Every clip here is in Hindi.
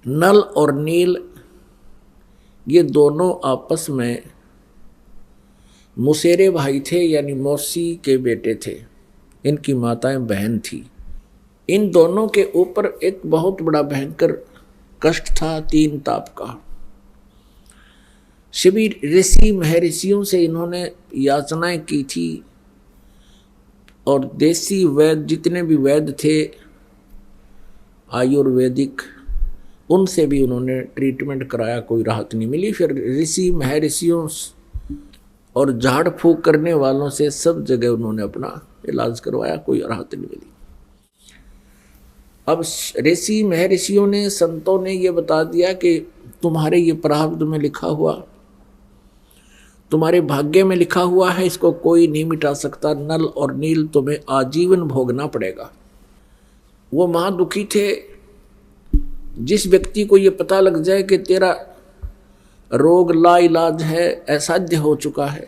नल और नील ये दोनों आपस में मुसेरे भाई थे, यानी मौसी के बेटे थे। इनकी माताएं बहन थी। इन दोनों के ऊपर एक बहुत बड़ा भयंकर कष्ट था, 3 ताप का। सभी ऋषि महर्षियों से इन्होंने याचनाएं की थी और देसी वैद्य जितने भी वैद्य थे आयुर्वेदिक, उनसे भी उन्होंने ट्रीटमेंट कराया, कोई राहत नहीं मिली। फिर ऋषि महर्षियों और झाड़ फूक करने वालों से सब जगह उन्होंने अपना इलाज करवाया, कोई राहत नहीं मिली। अब ऋषि महर्षियों ने, संतों ने ये बता दिया कि तुम्हारे ये प्रारब्ध में लिखा हुआ, तुम्हारे भाग्य में लिखा हुआ है, इसको कोई नहीं मिटा सकता। नल और नील तुम्हें आजीवन भोगना पड़ेगा। वो महादुखी थे। जिस व्यक्ति को ये पता लग जाए कि तेरा रोग लाइलाज है, असाध्य हो चुका है,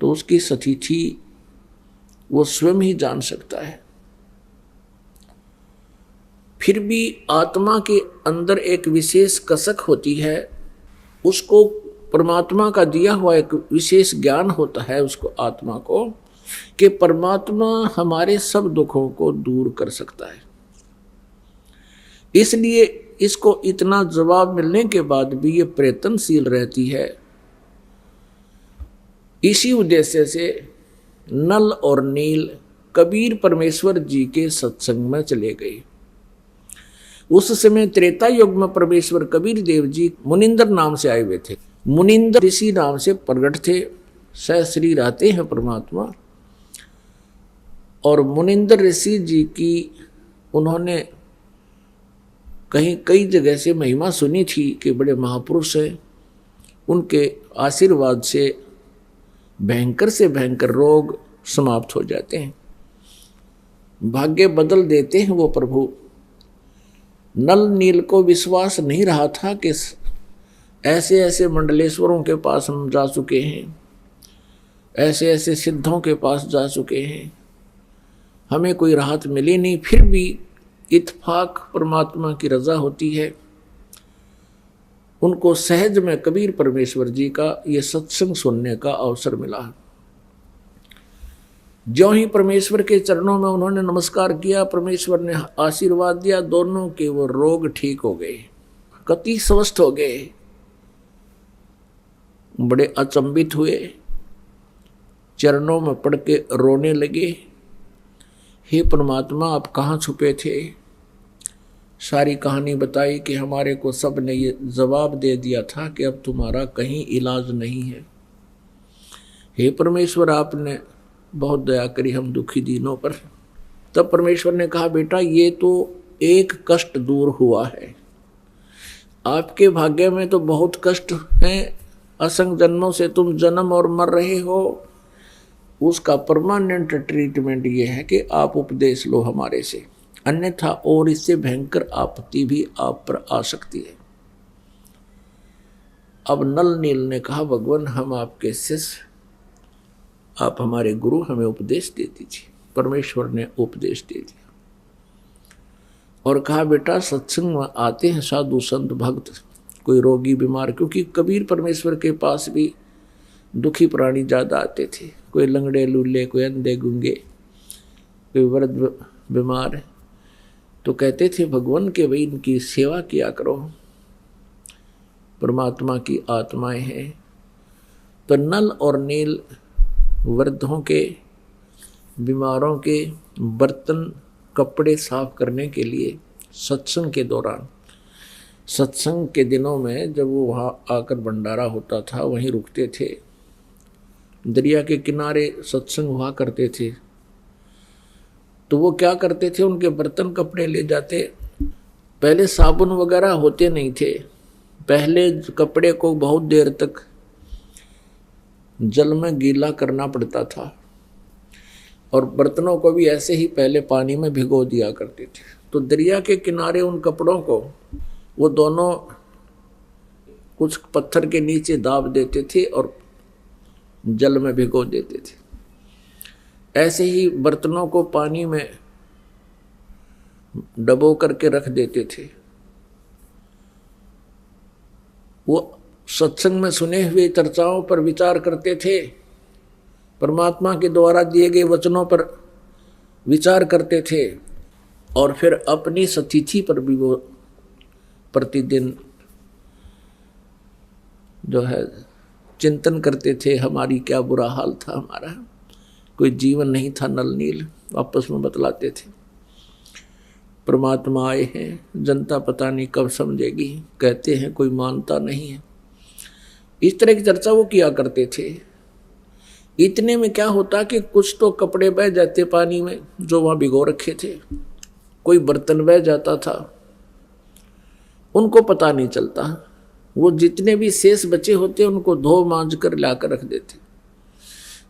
तो उसकी स्थिति वो स्वयं ही जान सकता है। फिर भी आत्मा के अंदर एक विशेष कसक होती है, उसको परमात्मा का दिया हुआ एक विशेष ज्ञान होता है उसको, आत्मा को, कि परमात्मा हमारे सब दुखों को दूर कर सकता है। इसलिए इसको इतना जवाब मिलने के बाद भी ये प्रयत्नशील रहती है। इसी उद्देश्य से नल और नील कबीर परमेश्वर जी के सत्संग में चले गए। उस समय त्रेता युग में परमेश्वर कबीर देव जी मुनिंदर नाम से आए हुए थे। मुनिंदर ऋषि नाम से प्रगट थे, सहश्री रहते हैं परमात्मा। और मुनिंदर ऋषि जी की उन्होंने कहीं कई जगह से महिमा सुनी थी कि बड़े महापुरुष हैं, उनके आशीर्वाद से भयंकर से भयंकर रोग समाप्त हो जाते हैं, भाग्य बदल देते हैं वो प्रभु। नल नील को विश्वास नहीं रहा था कि ऐसे ऐसे मंडलेश्वरों के पास हम जा चुके हैं, ऐसे ऐसे सिद्धों के पास जा चुके हैं, हमें कोई राहत मिली नहीं। फिर भी इत्फाक परमात्मा की रजा होती है। उनको सहज में कबीर परमेश्वर जी का ये सत्संग सुनने का अवसर मिला। ज्यों ही परमेश्वर के चरणों में उन्होंने नमस्कार किया, परमेश्वर ने आशीर्वाद दिया, दोनों के वो रोग ठीक हो गए, कति स्वस्थ हो गए। बड़े अचंभित हुए, चरणों में पड़ के रोने लगे, हे परमात्मा आप कहाँ छुपे थे। सारी कहानी बताई कि हमारे को सब ने ये जवाब दे दिया था कि अब तुम्हारा कहीं इलाज नहीं है। हे परमेश्वर आपने बहुत दया करी हम दुखी दीनों पर। तब परमेश्वर ने कहा, बेटा ये तो एक कष्ट दूर हुआ है, आपके भाग्य में तो बहुत कष्ट हैं, असंख्य जन्मों से तुम जन्म और मर रहे हो। उसका परमानेंट ट्रीटमेंट ये है कि आप उपदेश लो हमारे से, अन्यथा और इससे भयंकर आपत्ति भी आप पर आ सकती है। अब नल नील ने कहा, भगवान हम आपके शिष्य, आप हमारे गुरु, हमें उपदेश दे दीजिए। परमेश्वर ने उपदेश दे दिया और कहा, बेटा सत्संग में आते हैं साधु संत भक्त, कोई रोगी बीमार, क्योंकि कबीर परमेश्वर के पास भी दुखी प्राणी ज़्यादा आते थे, कोई लंगड़े लूले, कोई अंधे गूंगे, कोई वृद्ध बीमार, तो कहते थे भगवान के भाई इनकी सेवा किया करो, परमात्मा की आत्माएं हैं। तो नल और नील वृद्धों के, बीमारों के बर्तन कपड़े साफ करने के लिए सत्संग के दौरान, सत्संग के दिनों में जब वो वहाँ आकर भंडारा होता था वहीं रुकते थे। दरिया के किनारे सत्संग हुआ करते थे, तो वो क्या करते थे, उनके बर्तन कपड़े ले जाते। पहले साबुन वगैरह होते नहीं थे, पहले कपड़े को बहुत देर तक जल में गीला करना पड़ता था और बर्तनों को भी ऐसे ही पहले पानी में भिगो दिया करते थे। तो दरिया के किनारे उन कपड़ों को वो दोनों कुछ पत्थर के नीचे दाब देते थे और जल में भिगो देते थे। ऐसे ही बर्तनों को पानी में डबो करके रख देते थे। वो सत्संग में सुने हुए चर्चाओं पर विचार करते थे, परमात्मा के द्वारा दिए गए वचनों पर विचार करते थे और फिर अपनी सतिथि पर भी वो प्रतिदिन जो है चिंतन करते थे, हमारी क्या बुरा हाल था, हमारा कोई जीवन नहीं था। नल नील आपस में बतलाते थे। परमात्मा आए हैं, जनता पता नहीं कब समझेगी, कहते हैं कोई मानता नहीं है। इस तरह की चर्चा वो किया करते थे। इतने में क्या होता कि कुछ तो कपड़े बह जाते पानी में जो वहाँ भिगो रखे थे, कोई बर्तन बह जाता था, उनको पता नहीं चलता। वो जितने भी शेष बचे होते उनको धो मांझ कर लाकर रख देते।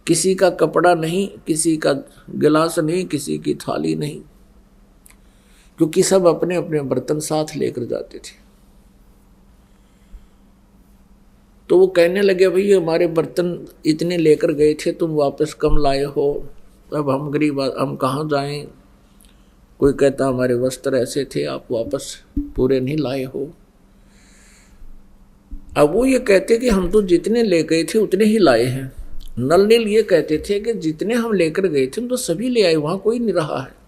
किसी का कपड़ा नहीं, किसी का गिलास नहीं, किसी की थाली नहीं, क्योंकि सब अपने अपने बर्तन साथ लेकर जाते थे। तो वो कहने लगे, भाई हमारे बर्तन इतने लेकर गए थे, तुम वापस कम लाए हो, अब हम गरीब, हम कहाँ जाएं। कोई कहता हमारे वस्त्र ऐसे थे, आप वापस पूरे नहीं लाए हो। अब वो ये कहते कि हम तो जितने ले गए थे उतने ही लाए हैं। नल नील ये कहते थे कि जितने हम लेकर गए थे तो सभी ले आए, वहाँ कोई नहीं रहा है।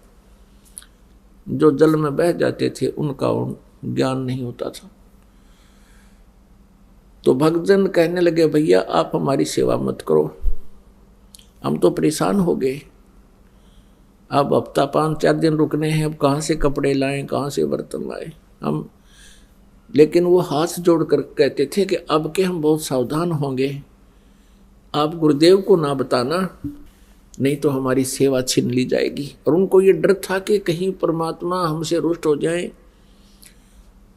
जो जल में बह जाते थे उनका ज्ञान नहीं होता था। तो भक्तजन कहने लगे, भैया आप हमारी सेवा मत करो, हम तो परेशान हो गए। अब हफ्ता 5-4 दिन रुकने हैं, अब कहाँ से कपड़े लाएं, कहाँ से बर्तन लाएं हम। लेकिन वो हाथ जोड़कर कहते थे कि अब के हम बहुत सावधान होंगे, आप गुरुदेव को ना बताना, नहीं तो हमारी सेवा छीन ली जाएगी। और उनको ये डर था कि कहीं परमात्मा हमसे रुष्ट हो जाए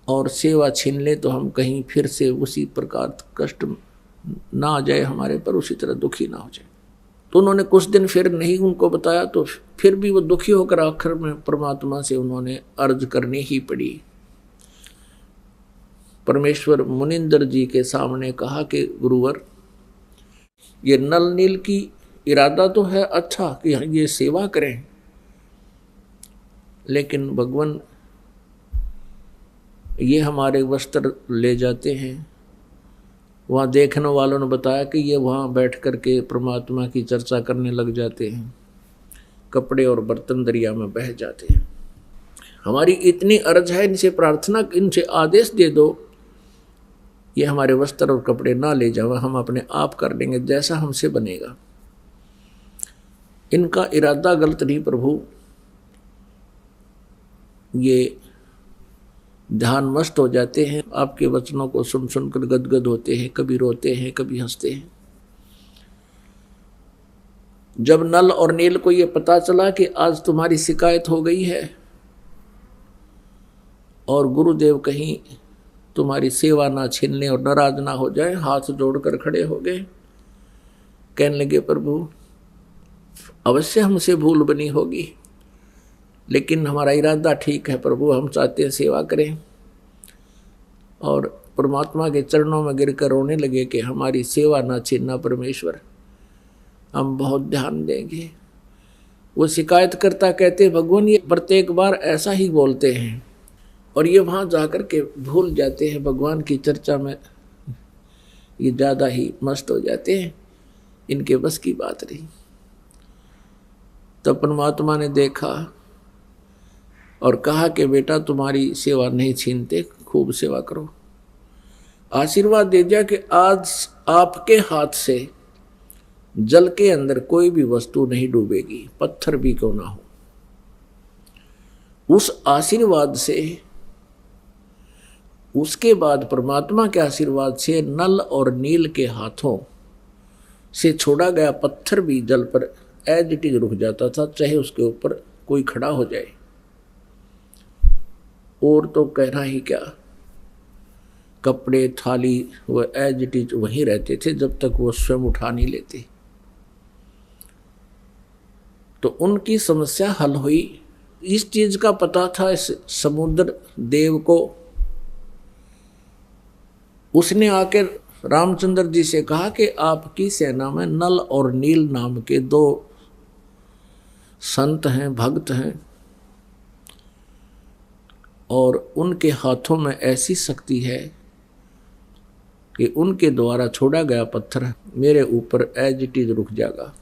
और सेवा छीन ले तो हम कहीं फिर से उसी प्रकार कष्ट ना आ जाए हमारे पर, उसी तरह दुखी ना हो जाए। तो उन्होंने कुछ दिन फिर नहीं उनको बताया, तो फिर भी वो दुखी होकर आखिर में परमात्मा से उन्होंने अर्ज करनी ही पड़ी। परमेश्वर मुनिंदर जी के सामने कहा कि गुरुवर, ये नल नील की इरादा तो है अच्छा कि ये सेवा करें, लेकिन भगवान ये हमारे वस्त्र ले जाते हैं। वहाँ देखने वालों ने बताया कि ये वहाँ बैठ कर के परमात्मा की चर्चा करने लग जाते हैं, कपड़े और बर्तन दरिया में बह जाते हैं। हमारी इतनी अर्ज है, इनसे प्रार्थना, इनसे आदेश दे दो, ये हमारे वस्त्र और कपड़े ना ले जाओ, हम अपने आप कर लेंगे जैसा हमसे बनेगा। इनका इरादा गलत नहीं प्रभु, ये ध्यान मस्त हो जाते हैं, आपके वचनों को सुन सुनकर गदगद होते हैं, कभी रोते हैं, कभी हंसते हैं। जब नल और नील को ये पता चला कि आज तुम्हारी शिकायत हो गई है और गुरुदेव कहीं तुम्हारी सेवा ना छीन लें और नाराज ना हो जाए, हाथ जोड़कर खड़े हो गए। कहने लगे, प्रभु अवश्य हमसे भूल बनी होगी, लेकिन हमारा इरादा ठीक है प्रभु, हम चाहते हैं सेवा करें। और परमात्मा के चरणों में गिरकर रोने लगे कि हमारी सेवा ना छीनना परमेश्वर, हम बहुत ध्यान देंगे। वो शिकायत करता कहते, भगवान ये प्रत्येक बार ऐसा ही बोलते हैं और ये वहाँ जाकर के भूल जाते हैं, भगवान की चर्चा में ये ज़्यादा ही मस्त हो जाते हैं, इनके बस की बात नहीं। तब परमात्मा ने देखा और कहा कि बेटा तुम्हारी सेवा नहीं छीनते, खूब सेवा करो। आशीर्वाद दे दिया कि आज आपके हाथ से जल के अंदर कोई भी वस्तु नहीं डूबेगी, पत्थर भी क्यों ना हो। उस आशीर्वाद से, उसके बाद परमात्मा के आशीर्वाद से नल और नील के हाथों से छोड़ा गया पत्थर भी जल पर एज इट इज रुक जाता था, चाहे उसके ऊपर कोई खड़ा हो जाए। और तो कहना ही क्या, कपड़े थाली वो एज इट इज वहीं रहते थे जब तक वो स्वयं उठा नहीं लेते। तो उनकी समस्या हल हुई। इस चीज का पता था इस समुद्र देव को, उसने आकर रामचंद्र जी से कहा कि आपकी सेना में नल और नील नाम के दो संत हैं, भक्त हैं, और उनके हाथों में ऐसी शक्ति है कि उनके द्वारा छोड़ा गया पत्थर मेरे ऊपर एज इट इज रुक जाएगा।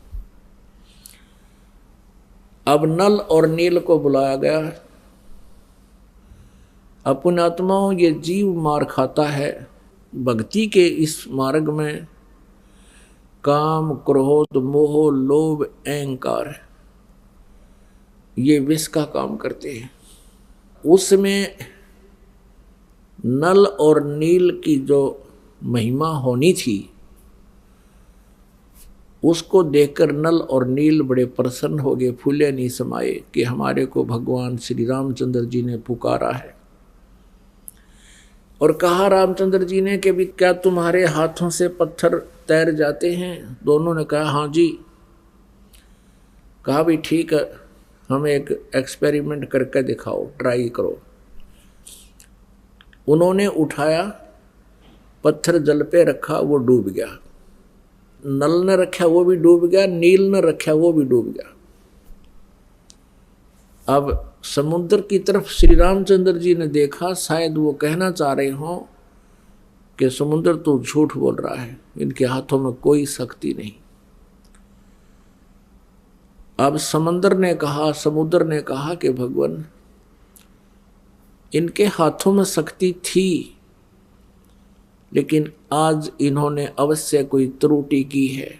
अब नल और नील को बुलाया गया। अपने आत्माओं, ये जीव मार खाता है भक्ति के इस मार्ग में। काम, क्रोध, मोह, लोभ, अहंकार ये विष का काम करते हैं। उसमें नल और नील की जो महिमा होनी थी उसको देखकर नल और नील बड़े प्रसन्न हो गए, फूले नहीं समाये कि हमारे को भगवान श्री रामचंद्र जी ने पुकारा है। और कहा रामचंद्र जी ने कि भी क्या तुम्हारे हाथों से पत्थर तैर जाते हैं? दोनों ने कहा हाँ जी। कहा भी ठीक है, हमें एक एक्सपेरिमेंट करके दिखाओ, ट्राई करो। उन्होंने उठाया, पत्थर जल पे रखा, वो डूब गया। नल ने रखा वो भी डूब गया, नील ने रखा वो भी डूब गया। अब समुद्र की तरफ श्री रामचंद्र जी ने देखा, शायद वो कहना चाह रहे हो कि समुद्र तो झूठ बोल रहा है, इनके हाथों में कोई शक्ति नहीं। अब समुद्र ने कहा कि भगवान, इनके हाथों में शक्ति थी, लेकिन आज इन्होंने अवश्य कोई त्रुटि की है।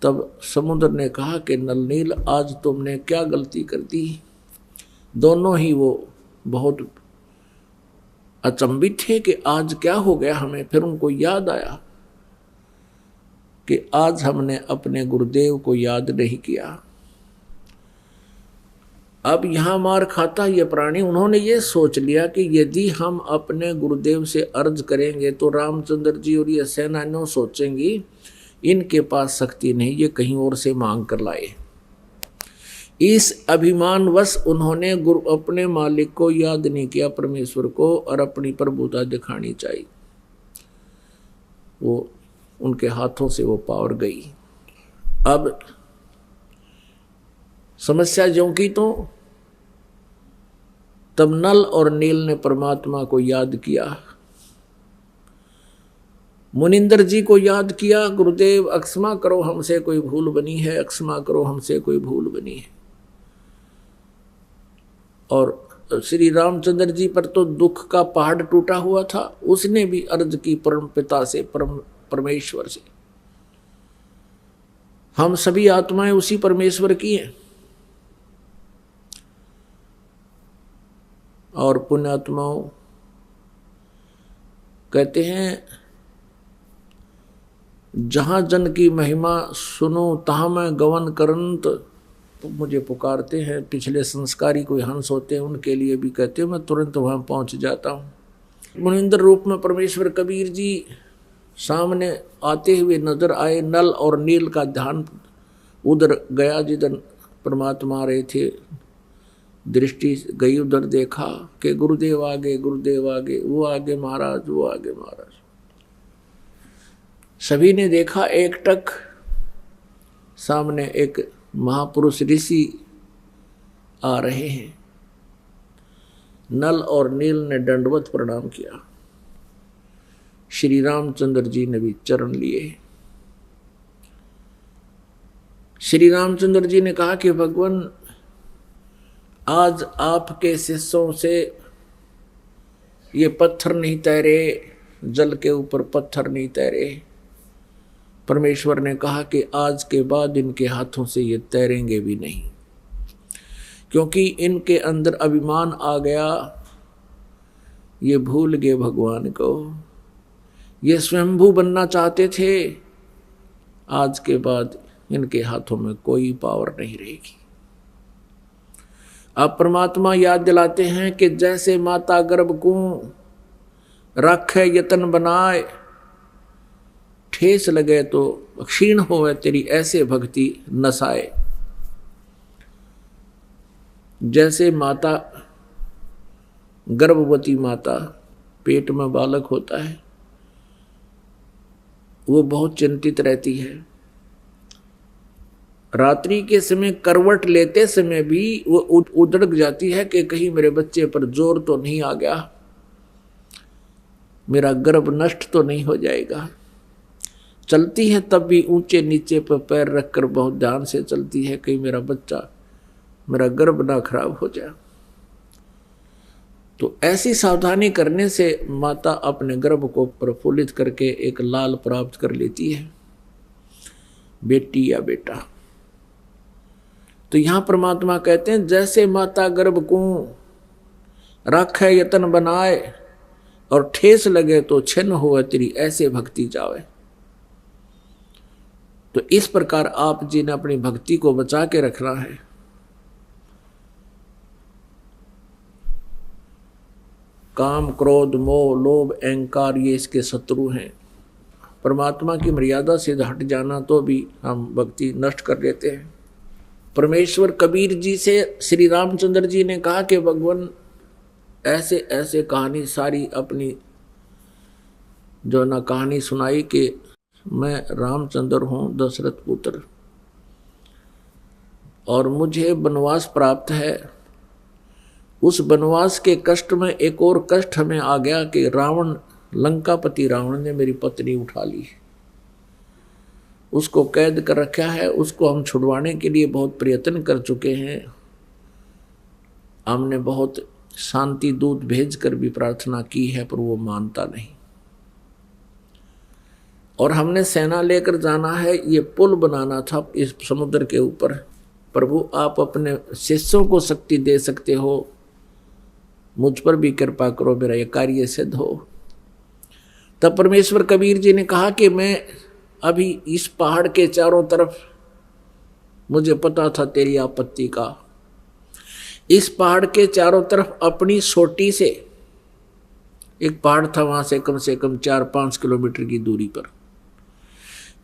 तब समुद्र ने कहा कि नल नील, आज तुमने क्या गलती कर दी? दोनों ही वो बहुत अचंभित थे कि आज क्या हो गया हमें। फिर उनको याद आया कि आज हमने अपने गुरुदेव को याद नहीं किया। अब यहां मार खाता ये प्राणी, उन्होंने ये सोच लिया कि यदि हम अपने गुरुदेव से अर्ज करेंगे तो रामचंद्र जी और ये सेनानियों सोचेंगी इनके पास शक्ति नहीं, ये कहीं और से मांग कर लाए। इस अभिमानवश उन्होंने अपने मालिक को याद नहीं किया, परमेश्वर को, और अपनी प्रभुता दिखानी चाहिए। वो उनके हाथों से वो पावर गई। अब समस्या ज्यों की तो तब नल और नील ने परमात्मा को याद किया, मुनिंदर जी को याद किया। गुरुदेव अक्षमा करो, हमसे कोई भूल बनी है, अक्षमा करो, हमसे कोई भूल बनी है। और श्री रामचंद्र जी पर तो दुख का पहाड़ टूटा हुआ था, उसने भी अर्ज की परम पिता से, परमेश्वर से। हम सभी आत्माएं उसी परमेश्वर की हैं। और पुण्यात्माओं कहते हैं, जहां जन की महिमा सुनो तहां मैं गवन करंत, तो मुझे पुकारते हैं। पिछले संस्कारी कोई हंस होते हैं, उनके लिए भी कहते हैं, मैं तुरंत वहां पहुंच जाता हूं। मुनिंदर रूप में परमेश्वर कबीर जी सामने आते हुए नजर आए। नल और नील का ध्यान उधर गया जिधर परमात्मा आ रहे थे, दृष्टि गई उधर, देखा कि गुरुदेव आगे, गुरुदेव आगे, वो आगे महाराज, वो आगे महाराज। सभी ने देखा, एकटक सामने एक महापुरुष ऋषि आ रहे हैं। नल और नील ने दंडवत प्रणाम किया। श्री रामचंद्र जी ने भी चरण लिए। श्री रामचंद्र जी ने कहा कि भगवान, आज आपके शिष्यों से ये पत्थर नहीं तैरे, जल के ऊपर पत्थर नहीं तैरे। परमेश्वर ने कहा कि आज के बाद इनके हाथों से ये तैरेंगे भी नहीं, क्योंकि इनके अंदर अभिमान आ गया। ये भूल गए भगवान को, ये स्वयंभू बनना चाहते थे। आज के बाद इनके हाथों में कोई पावर नहीं रहेगी। अब परमात्मा याद दिलाते हैं कि जैसे माता गर्भ को रखे यतन बनाए, ठेस लगे तो क्षीण होवे तेरी ऐसे भक्ति नसाए। जैसे माता, गर्भवती माता पेट में बालक होता है वो बहुत चिंतित रहती है। रात्रि के समय करवट लेते समय भी वो उधड़क जाती है कि कहीं मेरे बच्चे पर जोर तो नहीं आ गया, मेरा गर्भ नष्ट तो नहीं हो जाएगा। चलती है तब भी ऊंचे नीचे पर पैर रखकर बहुत ध्यान से चलती है, कहीं मेरा बच्चा, मेरा गर्भ ना खराब हो जाए। तो ऐसी सावधानी करने से माता अपने गर्भ को प्रफुल्लित करके एक लाल प्राप्त कर लेती है, बेटी या बेटा। तो यहां परमात्मा कहते हैं जैसे माता गर्भ को राखे यतन बनाए और ठेस लगे तो छिन्न हो तेरी ऐसे भक्ति जावे। तो इस प्रकार आप जी ने अपनी भक्ति को बचा के रखना है। काम क्रोध मोह लोभ अहंकार ये इसके शत्रु हैं। परमात्मा की मर्यादा से हट जाना तो भी हम भक्ति नष्ट कर देते हैं। परमेश्वर कबीर जी से श्री रामचंद्र जी ने कहा कि भगवान ऐसे ऐसे कहानी सारी अपनी जो ना कहानी सुनाई कि मैं रामचंद्र हूँ दशरथ पुत्र और मुझे वनवास प्राप्त है। उस वनवास के कष्ट में एक और कष्ट हमें आ गया कि रावण लंकापति रावण ने मेरी पत्नी उठा ली, उसको कैद कर रखा है। उसको हम छुड़वाने के लिए बहुत प्रयत्न कर चुके हैं। हमने बहुत शांति दूत भेजकर भी प्रार्थना की है पर वो मानता नहीं। और हमने सेना लेकर जाना है, ये पुल बनाना था इस समुद्र के ऊपर। प्रभु आप अपने शिष्यों को शक्ति दे सकते हो, मुझ पर भी कृपा करो, मेरा ये कार्य सिद्ध हो। तब परमेश्वर कबीर जी ने कहा कि मैं अभी इस पहाड़ के चारों तरफ, मुझे पता था तेरी आपत्ति का, इस पहाड़ के चारों तरफ अपनी सोटी से, एक पहाड़ था वहां से कम 4-5 किलोमीटर की दूरी पर,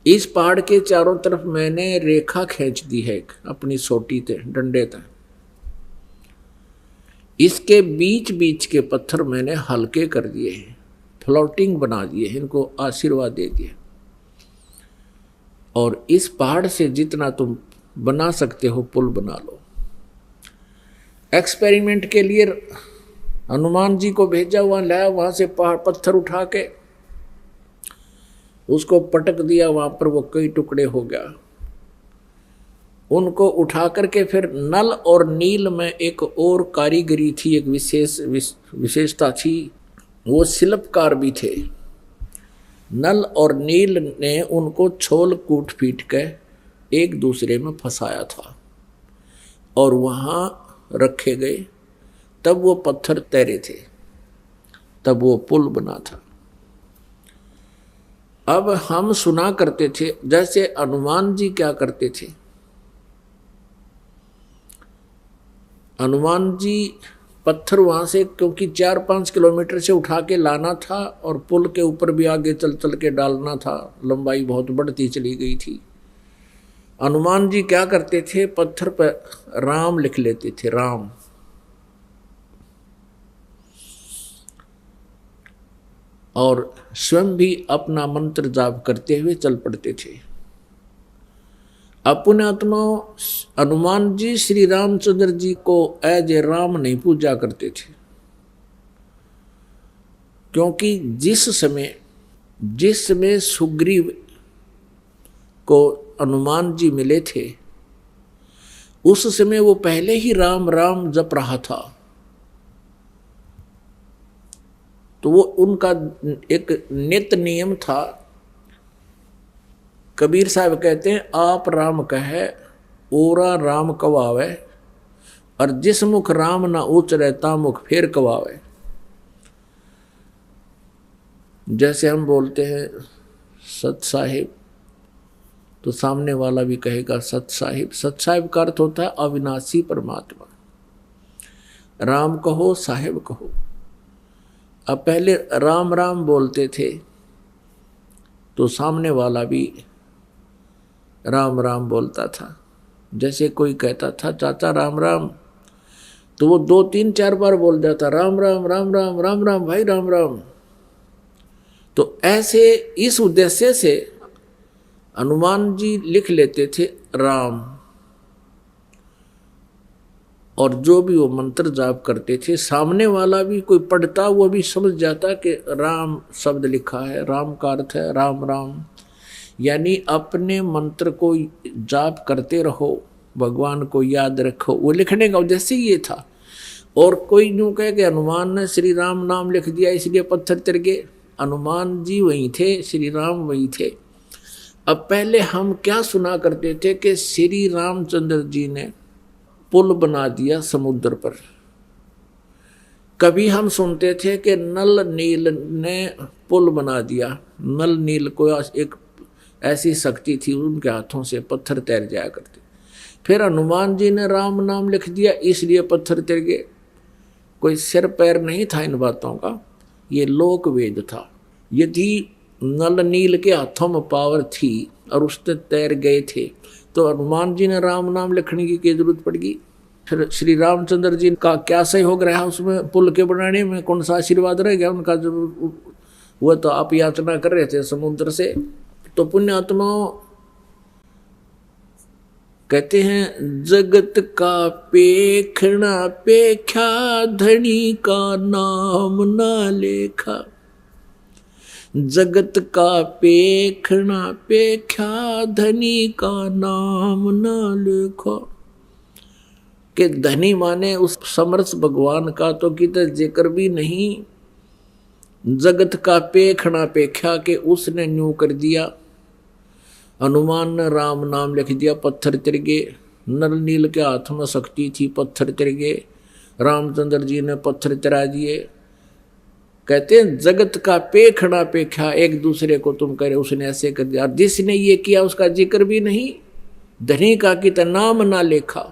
इस पहाड़ के चारों तरफ मैंने रेखा खींच दी है अपनी सोटी से डंडे तक। इसके बीच बीच के पत्थर मैंने हल्के कर दिए हैं, फ्लोटिंग बना दिए, इनको आशीर्वाद दे दिए। और इस पहाड़ से जितना तुम बना सकते हो पुल बना लो। एक्सपेरिमेंट के लिए हनुमान जी को भेजा, वहां लाया, वहां से पहाड़ पत्थर उठा के उसको पटक दिया, वहां पर वो कई टुकड़े हो गया। उनको उठा करके फिर नल और नील में एक और कारीगरी थी, एक विशेषता थी, वो शिल्पकार भी थे। नल और नील ने उनको छोल कूट पीट के एक दूसरे में फंसाया था और वहां रखे गए, तब वो पत्थर तैरे थे, तब वो पुल बना था। अब हम सुना करते थे जैसे हनुमान जी क्या करते थे। हनुमान जी पत्थर वहां से, क्योंकि 4-5 किलोमीटर से उठा के लाना था और पुल के ऊपर भी आगे चल चल के डालना था, लंबाई बहुत बढ़ती चली गई थी। हनुमान जी क्या करते थे, पत्थर पर राम लिख लेते थे, राम, और स्वयं भी अपना मंत्र जाप करते हुए चल पड़ते थे। अपने आत्मा हनुमान जी श्री रामचंद्र जी को एज ए राम नहीं पूजा करते थे, क्योंकि जिस समय सुग्रीव को हनुमान जी मिले थे उस समय वो पहले ही राम राम जप रहा था। तो वो उनका एक नित्य नियम था। कबीर साहब कहते हैं आप राम कहे ओरा राम कवावे, और जिस मुख राम ना उचरे ता मुख फेर कवावे। जैसे हम बोलते हैं सत साहिब, तो सामने वाला भी कहेगा सत साहिब। सत साहिब का अर्थ होता है अविनाशी परमात्मा। राम कहो साहिब कहो। अब पहले राम राम बोलते थे तो सामने वाला भी राम राम बोलता था। जैसे कोई कहता था चाचा राम राम, तो वो 2-3-4 बार बोल जाता राम राम राम राम राम राम भाई राम राम। तो ऐसे इस उद्देश्य से हनुमान जी लिख लेते थे राम, और जो भी वो मंत्र जाप करते थे सामने वाला भी कोई पढ़ता वो भी समझ जाता कि राम शब्द लिखा है, राम का अर्थ है राम राम। यानी अपने मंत्र को जाप करते रहो, भगवान को याद रखो, वो लिखने का उद्देश्य ये था। और कोई यूँ कहे कि हनुमान ने श्री राम नाम लिख दिया इसलिए पत्थर तिर गए, हनुमान जी वहीं थे, श्री राम वहीं थे। अब पहले हम क्या सुना करते थे कि श्री रामचंद्र जी ने पुल बना दिया समुद्र पर। कभी हम सुनते थे कि नल नील ने पुल बना दिया। नल नील को एक ऐसी शक्ति थी, उनके हाथों से पत्थर तैर जाया करते। फिर हनुमान जी ने राम नाम लिख दिया इसलिए पत्थर तैर गए। कोई सिर पैर नहीं था इन बातों का, ये लोक वेद था। यदि नल नील के हाथों में पावर थी और उसने तैर गए थे तो हनुमान जी ने राम नाम लिखने की क्या जरूरत पड़गी। फिर श्री रामचंद्र जी का क्या सहयोग रहा उसमें, पुल के बनाने में कौन सा आशीर्वाद रह गया उनका, जो वो तो आप याचना कर रहे थे समुद्र से। तो पुण्यात्माओं कहते हैं जगत का पेखना पेख्या धनी का नाम ना लेखा। जगत का पेखना पेख्या धनी का नाम ना लेखा। कि धनी माने उस समर्थ भगवान का तो कितना जिक्र भी नहीं। जगत का पेखना पेख्या के उसने न्यू कर दिया। हनुमान ने राम नाम लिख दिया, पत्थर तिर गए। नल नील के हाथ में शक्ति थी, पत्थर तिर गए। रामचंद्र जी ने पत्थर तिरा दिए। कहते हैं जगत का पेखना पेख्या, एक दूसरे को तुम करे उसने ऐसे कर दिया। जिसने ये किया उसका जिक्र भी नहीं। धनी का कितना नाम ना लेखा।